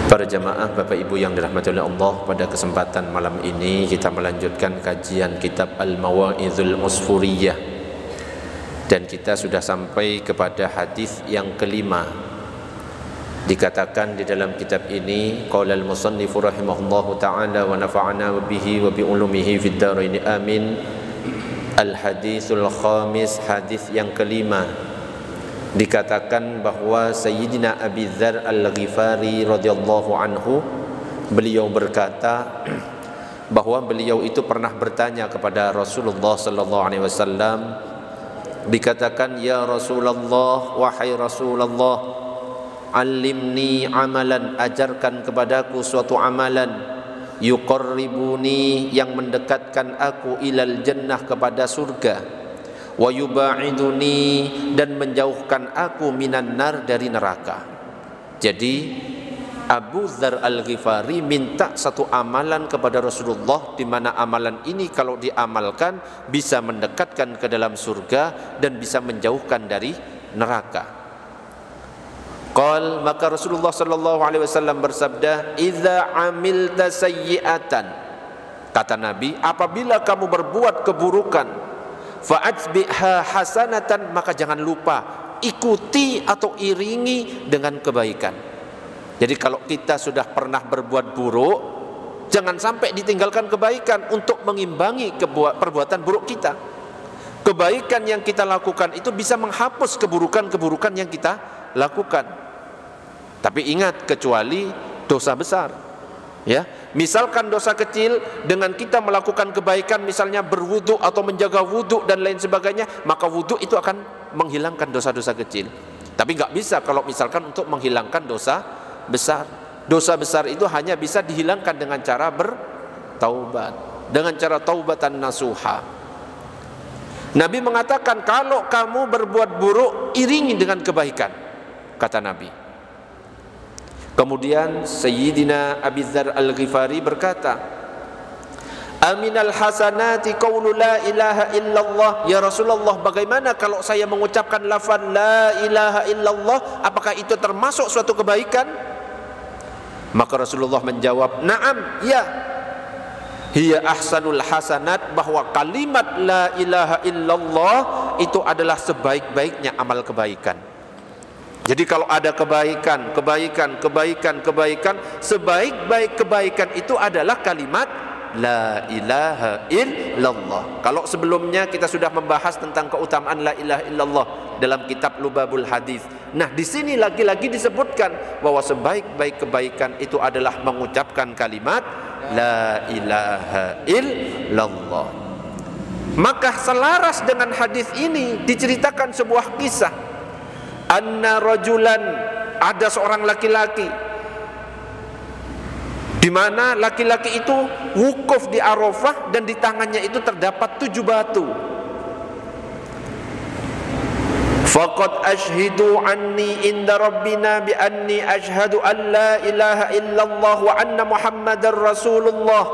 Para jamaah Bapak Ibu yang dirahmati oleh Allah, pada kesempatan malam ini kita melanjutkan kajian kitab Al-Mawa'idhul Usfuriyah, dan kita sudah sampai kepada hadis yang kelima. Dikatakan di dalam kitab ini, qala al-musannif rahimahullahu ta'ala wa nafa'ana bihi wa bi ulumihi fid dharain amin. Al-hadithul khamis, hadis yang kelima. Dikatakan bahwa Sayyidina Abi Dzar Al-Ghifari radhiyallahu anhu, beliau berkata bahwa beliau itu pernah bertanya kepada Rasulullah sallallahu alaihi wasallam. Dikatakan, ya Rasulullah, wahai Rasulullah, alimni amalan, ajarkan kepadaku suatu amalan, yuqarribuni, yang mendekatkan aku ilal jannah, kepada surga, wa yuba'iduni, dan menjauhkan aku minan nar, dari neraka. Jadi Abu Dzar Al-Ghifari minta satu amalan kepada Rasulullah, di mana amalan ini kalau diamalkan bisa mendekatkan ke dalam surga dan bisa menjauhkan dari neraka. Qal, maka Rasulullah sallallahu alaihi wasallam bersabda, idza amilta sayyi'atan, kata Nabi, apabila kamu berbuat keburukan, fa'atbiha hasanatan, maka jangan lupa ikuti atau iringi dengan kebaikan. Jadi kalau kita sudah pernah berbuat buruk, jangan sampai ditinggalkan kebaikan untuk mengimbangi perbuatan buruk kita. Kebaikan yang kita lakukan itu bisa menghapus keburukan-keburukan yang kita lakukan. Tapi ingat, kecuali dosa besar. Ya, misalkan dosa kecil, dengan kita melakukan kebaikan, misalnya berwudu atau menjaga wudu dan lain sebagainya, maka wudu itu akan menghilangkan dosa-dosa kecil. Tapi nggak bisa kalau misalkan untuk menghilangkan dosa besar. Dosa besar itu hanya bisa dihilangkan dengan cara bertaubat, dengan cara taubatan nasuha. Nabi mengatakan, kalau kamu berbuat buruk, iringi dengan kebaikan, kata Nabi. Kemudian Sayyidina Abi Dzar Al-Ghifari berkata, aminal hasanati qawlu la ilaha illallah, ya Rasulullah, bagaimana kalau saya mengucapkan lafaz la ilaha illallah, apakah itu termasuk suatu kebaikan? Maka Rasulullah menjawab, na'am, ya, hiya ahsanul hasanat, bahwa kalimat la ilaha illallah itu adalah sebaik-baiknya amal kebaikan. Jadi kalau ada kebaikan, sebaik-baik kebaikan itu adalah kalimat la ilaha illallah. Kalau sebelumnya kita sudah membahas tentang keutamaan la ilaha illallah dalam kitab Lubabul Hadis. Nah, di sini lagi-lagi disebutkan bahwa sebaik-baik kebaikan itu adalah mengucapkan kalimat la ilaha illallah. Maka selaras dengan hadis ini diceritakan sebuah kisah. Anna rajulan, ada seorang laki-laki, di mana laki-laki itu wukuf di Arafah dan di tangannya itu terdapat 7 batu. Faqad ashhidu anni inda rabbina bi anni ashhadu an la ilaha illallah wa anna muhammadar rasulullah.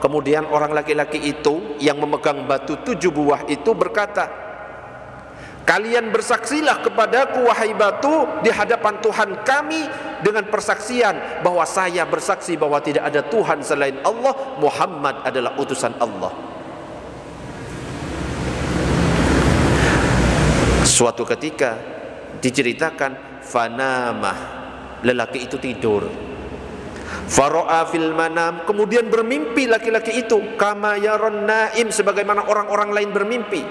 Kemudian orang laki-laki itu yang memegang batu 7 buah itu berkata, kalian bersaksilah kepadaku wahai batu di hadapan Tuhan kami dengan persaksian bahwa saya bersaksi bahwa tidak ada Tuhan selain Allah, Muhammad adalah utusan Allah. Suatu ketika diceritakan, fanamah, lelaki itu tidur. Faro'a fil manam, kemudian bermimpi laki-laki itu, kama yaron naim, sebagaimana orang-orang lain bermimpi.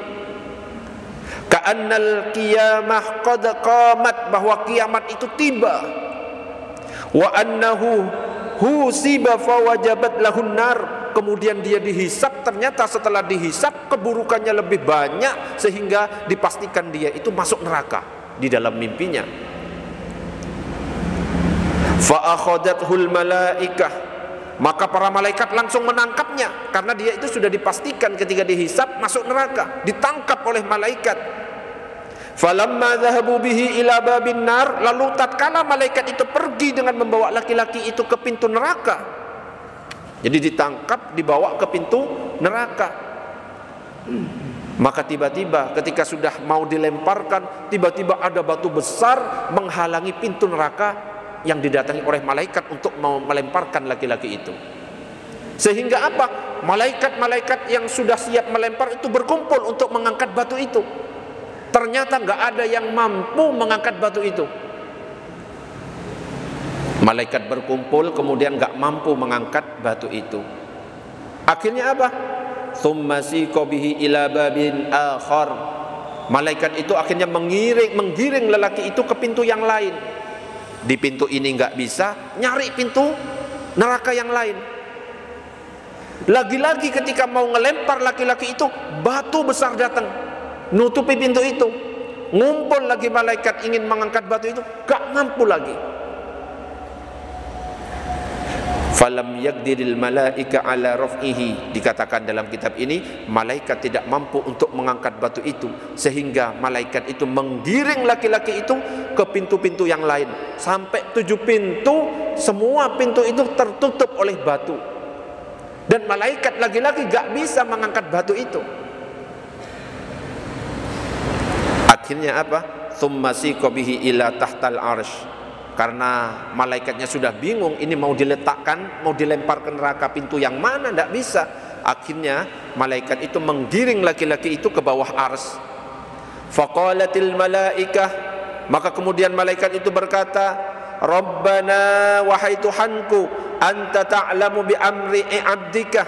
Ka'annal qiyamah qad qamat, bahwa kiamat itu tiba. Wa annahu husiba fawajabat lahun nar, kemudian dia dihisap, ternyata setelah dihisap keburukannya lebih banyak sehingga dipastikan dia itu masuk neraka di dalam mimpinya. Fa akhadathul malaikah, maka para malaikat langsung menangkapnya karena dia itu sudah dipastikan ketika dihisap masuk neraka, ditangkap oleh malaikat. Falamma dhahabu bihi ila babin nar, lalu tatkala malaikat itu pergi dengan membawa laki-laki itu ke pintu neraka. Jadi ditangkap, dibawa ke pintu neraka. Maka tiba-tiba ketika sudah mau dilemparkan, tiba-tiba ada batu besar menghalangi pintu neraka yang didatangi oleh malaikat untuk mau melemparkan laki-laki itu. Sehingga apa? Malaikat-malaikat yang sudah siap melempar itu berkumpul untuk mengangkat batu itu. Ternyata nggak ada yang mampu mengangkat batu itu. Malaikat berkumpul kemudian nggak mampu mengangkat batu itu. Akhirnya apa? Tsumma siqa bihi ila babin akhar. Malaikat itu akhirnya menggiring lelaki itu ke pintu yang lain. Di pintu ini nggak bisa, nyari pintu neraka yang lain. Lagi-lagi ketika mau ngelempar laki-laki itu, batu besar datang nutupi pintu itu. Ngumpul lagi malaikat ingin mengangkat batu itu, gak mampu lagi. Falam yaqdiril malaika ala raf'ihi, dikatakan dalam kitab ini malaikat tidak mampu untuk mengangkat batu itu, sehingga malaikat itu menggiring laki-laki itu ke pintu-pintu yang lain sampai 7 pintu. Semua pintu itu tertutup oleh batu, dan malaikat lagi-lagi gak bisa mengangkat batu itu. Akhirnya apa? Tsumma siqa bihi ila tahtal arsy. Karena malaikatnya sudah bingung, ini mau diletakkan, mau dilempar ke neraka pintu yang mana, tidak bisa. Akhirnya malaikat itu menggiring laki-laki itu ke bawah ars. Faqalatil malaikah, maka kemudian malaikat itu berkata, Rabbana, wahai Tuhanku, anta ta'lamu bi amri abdika,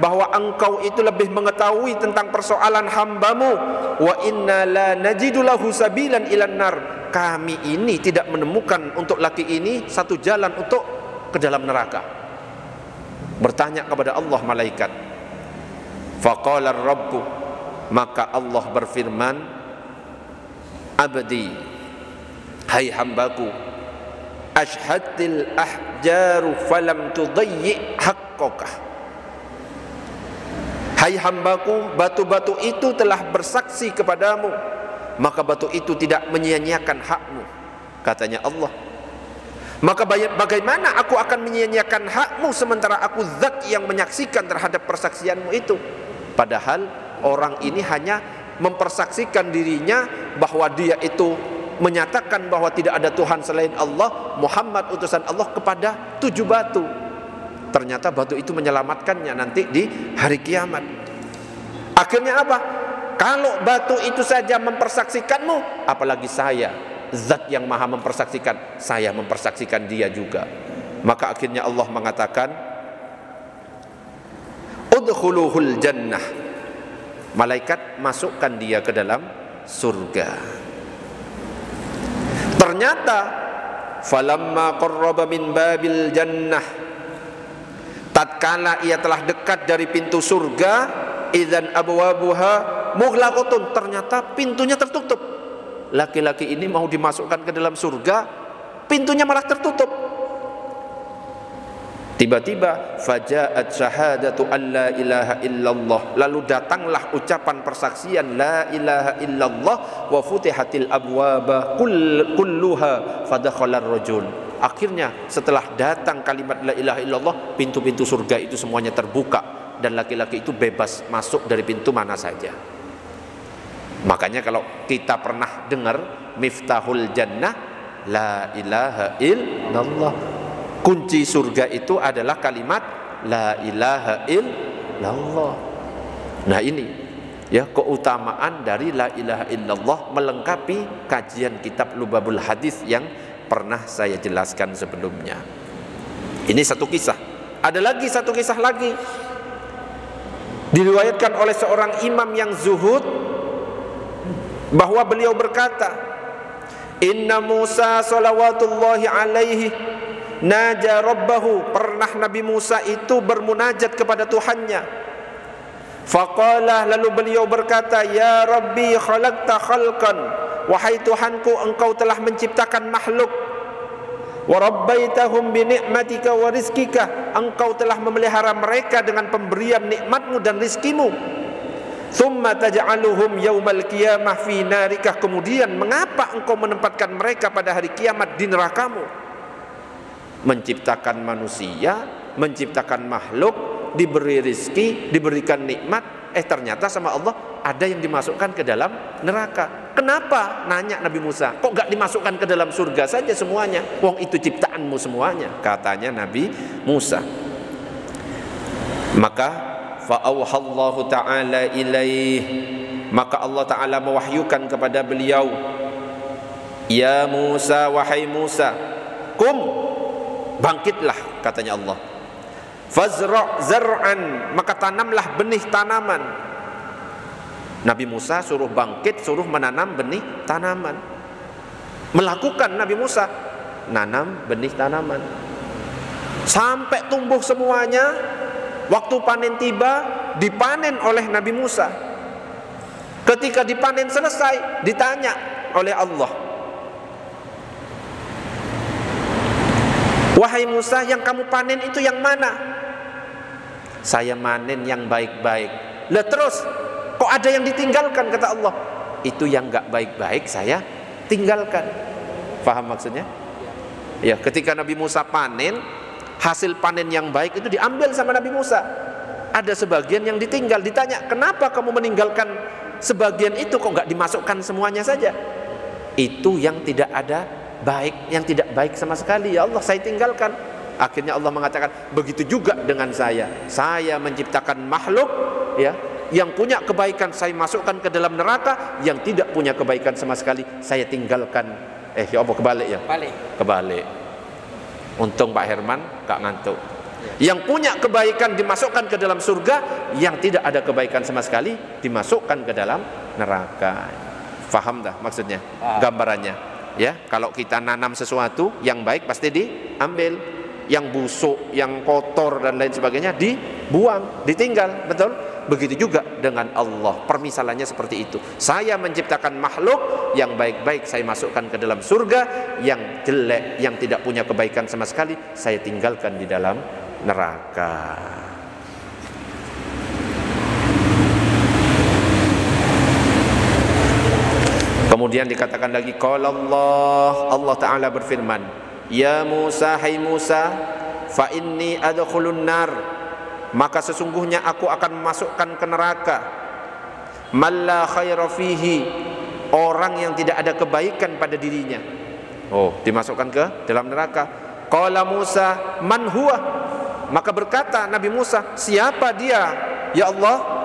bahwa engkau itu lebih mengetahui tentang persoalan hambamu. Wa inna la najidu lahu sabilan ilan nar, kami ini tidak menemukan untuk laki ini satu jalan untuk ke dalam neraka. Bertanya kepada Allah malaikat. Faqala ar-rabbu, maka Allah berfirman, abdi, hai hambaku, ashhadtil ahjaru falam tudayyi haqqaka. Hai hambaku, batu-batu itu telah bersaksi kepadamu, maka batu itu tidak menyia-nyiakan hakmu, katanya Allah. Maka bagaimana aku akan menyia-nyiakan hakmu sementara aku zat yang menyaksikan terhadap persaksianmu itu? Padahal orang ini hanya mempersaksikan dirinya bahwa dia itu menyatakan bahwa tidak ada Tuhan selain Allah, Muhammad utusan Allah, kepada 7 batu. Ternyata batu itu menyelamatkannya nanti di hari kiamat. Akhirnya apa? Kalau batu itu saja mempersaksikanmu, apalagi saya, zat yang maha mempersaksikan, saya mempersaksikan dia juga. Maka akhirnya Allah mengatakan, udkhuluhul jannah, malaikat masukkan dia ke dalam surga. Ternyata falamma qarraba min babil jannah, tatkala ia telah dekat dari pintu surga, idzan abwabuha mughlaqatun, ternyata pintunya tertutup. Laki-laki ini mau dimasukkan ke dalam surga, pintunya malah tertutup. Tiba-tiba fajaat syahadatu an la ilaha illallah, lalu datanglah ucapan persaksian la ilaha illallah, wa futihatil abwaba kulluha fadakhalar rajul. Akhirnya setelah datang kalimat la ilaha illallah, pintu-pintu surga itu semuanya terbuka dan laki-laki itu bebas masuk dari pintu mana saja. Makanya kalau kita pernah dengar miftahul jannah la ilaha illallah, kunci surga itu adalah kalimat la ilaha illallah. Nah ini ya keutamaan dari la ilaha illallah, melengkapi kajian kitab Lubabul Hadis yang pernah saya jelaskan sebelumnya. Ini satu kisah. Ada lagi satu kisah lagi, diriwayatkan oleh seorang imam yang zuhud, bahwa beliau berkata, inna Musa salawatullahi alaihi naja rabbahu, pernah Nabi Musa itu bermunajat kepada Tuhannya. Faqala, lalu beliau berkata, ya Rabbi khalaqta khalqan, wahai Tuhanku, engkau telah menciptakan makhluk. Wa rabbaitahum bi ni'matika wa rizkika, engkau telah memelihara mereka dengan pemberian nikmatmu dan rizkimu. Thumma taj'aluhum yaumal qiyamah fi narika, kemudian mengapa engkau menempatkan mereka pada hari kiamat di nerakamu? Menciptakan manusia, menciptakan makhluk, diberi rizki, diberikan nikmat, ternyata sama Allah ada yang dimasukkan ke dalam neraka. Kenapa? Nanya Nabi Musa, kok gak dimasukkan ke dalam surga saja semuanya? Wong itu ciptaanmu semuanya, katanya Nabi Musa. Maka fa'auhallahu ta'ala ilaih, maka Allah Ta'ala mewahyukan kepada beliau, ya Musa, wahai Musa, kum, bangkitlah, katanya Allah. Fazra' zar'an, maka tanamlah benih tanaman. Nabi Musa suruh bangkit, suruh menanam benih tanaman. Melakukan Nabi Musa, nanam benih tanaman sampai tumbuh semuanya. Waktu panen tiba, dipanen oleh Nabi Musa. Ketika dipanen selesai, ditanya oleh Allah, wahai Musa, yang kamu panen itu yang mana? Saya manen yang baik-baik. Lah terus kok ada yang ditinggalkan, kata Allah. Itu yang gak baik-baik saya tinggalkan. Paham maksudnya? Ya, ketika Nabi Musa panen, hasil panen yang baik itu diambil sama Nabi Musa. Ada sebagian yang ditinggal. Ditanya, kenapa kamu meninggalkan sebagian itu, kok gak dimasukkan semuanya saja? Itu yang tidak ada baik, yang tidak baik sama sekali. Ya Allah, saya tinggalkan. Akhirnya Allah mengatakan, begitu juga dengan saya. Saya menciptakan makhluk, ya, yang punya kebaikan saya masukkan ke dalam neraka, yang tidak punya kebaikan sama sekali saya tinggalkan. Ya apa kebalik ya? Kebalik. Untung Pak Herman gak ngantuk. Yang punya kebaikan dimasukkan ke dalam surga, yang tidak ada kebaikan sama sekali dimasukkan ke dalam neraka. Faham dah maksudnya? Gambarannya. Ya, kalau kita nanam sesuatu yang baik pasti diambil. Yang busuk, yang kotor dan lain sebagainya dibuang, ditinggal, betul? Begitu juga dengan Allah. Permisalannya seperti itu. Saya menciptakan makhluk yang baik-baik saya masukkan ke dalam surga, yang jelek, yang tidak punya kebaikan sama sekali saya tinggalkan di dalam neraka. Kemudian dikatakan lagi, qala Allah Ta'ala berfirman, ya Musa, hai Musa, fa inni adkhulun nar, maka sesungguhnya aku akan memasukkan ke neraka, man la khaira fihi, orang yang tidak ada kebaikan pada dirinya. Oh, dimasukkan ke dalam neraka. Qala Musa, man huwa, maka berkata Nabi Musa, siapa dia ya Allah?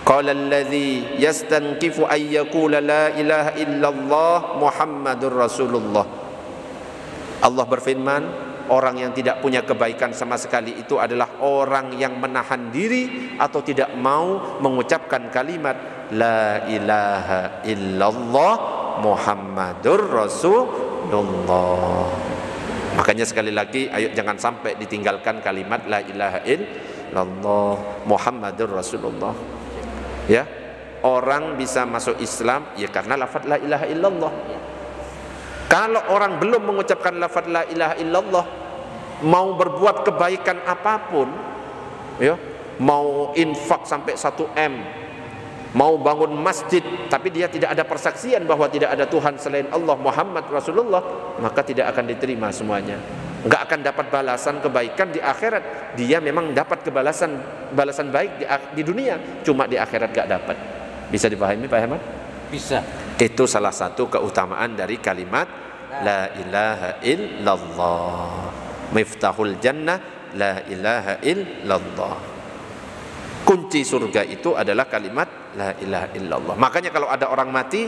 Qala alladhi yastankifu ay yaqula la ilaha illallah Muhammadur Rasulullah. Allah berfirman, orang yang tidak punya kebaikan sama sekali itu adalah orang yang menahan diri atau tidak mau mengucapkan kalimat la ilaha illallah Muhammadur Rasulullah. Makanya sekali lagi, ayo jangan sampai ditinggalkan kalimat la ilaha illallah Muhammadur Rasulullah. Ya, orang bisa masuk Islam ya karena lafaz la ilaha illallah. Kalau orang belum mengucapkan lafaz la ilaha illallah, mau berbuat kebaikan apapun, ya, mau infak sampai 1 M, mau bangun masjid, tapi dia tidak ada persaksian bahwa tidak ada Tuhan selain Allah, Muhammad Rasulullah, maka tidak akan diterima semuanya. Enggak akan dapat balasan kebaikan di akhirat. Dia memang dapat balasan baik di dunia, cuma di akhirat enggak dapat. Bisa dipahami Pak Herman? Bisa. Itu salah satu keutamaan dari kalimat la ilaha illallah. Miftahul jannah la ilaha illallah. Kunci surga itu adalah kalimat la ilaha illallah. Makanya kalau ada orang mati,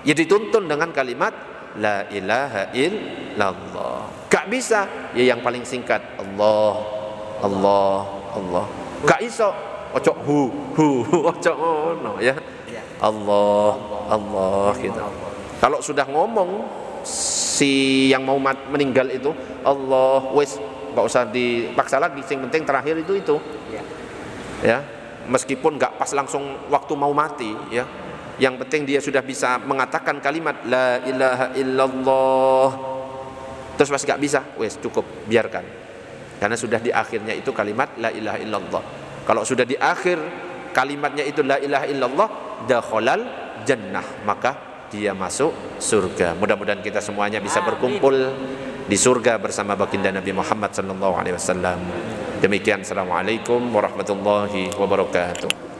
ya dituntun dengan kalimat la ilaha illallah. Gak bisa, ya yang paling singkat Allah, Allah, Allah. Gak iso, ocok hu, ocok no, ya. Allah, Allah gitu. Kalau sudah ngomong si yang mau meninggal itu Allah, wes nggak usah dipaksa lagi. Yang penting terakhir itu ya, meskipun nggak pas langsung waktu mau mati ya. Yang penting dia sudah bisa mengatakan kalimat la ilaha illallah. Terus pas nggak bisa, wes cukup biarkan. Karena sudah di akhirnya itu kalimat la ilaha illallah. Kalau sudah di akhir kalimatnya itu la ilaha illallah, dakhalal jannah, maka dia masuk surga. Mudah-mudahan kita semuanya bisa berkumpul di surga bersama baginda Nabi Muhammad sallallahu alaihi wasallam. Demikian, assalamualaikum warahmatullahi wabarakatuh.